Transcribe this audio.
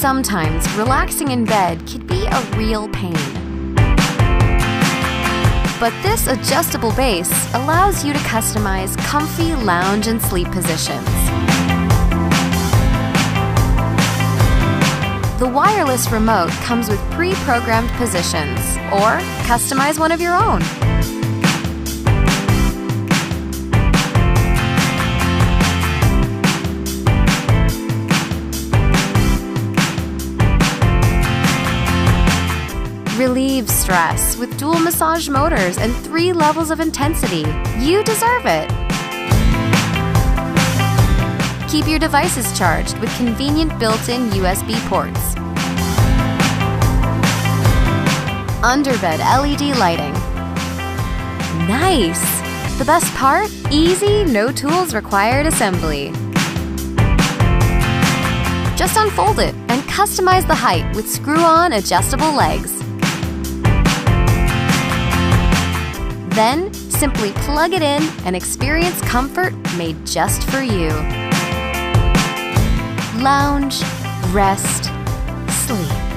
Sometimes relaxing in bed can be a real pain. But this adjustable base allows you to customize comfy lounge and sleep positions. The wireless remote comes with pre-programmed positions, or customize one of your own. Relieve stress with dual massage motors and 3 levels of intensity. You deserve it! Keep your devices charged with convenient built-in USB ports. Underbed LED lighting. Nice! The best part? Easy, no tools required assembly. Just unfold it and customize the height with screw-on adjustable legs. Then, simply plug it in and experience comfort made just for you. Lounge, rest, sleep.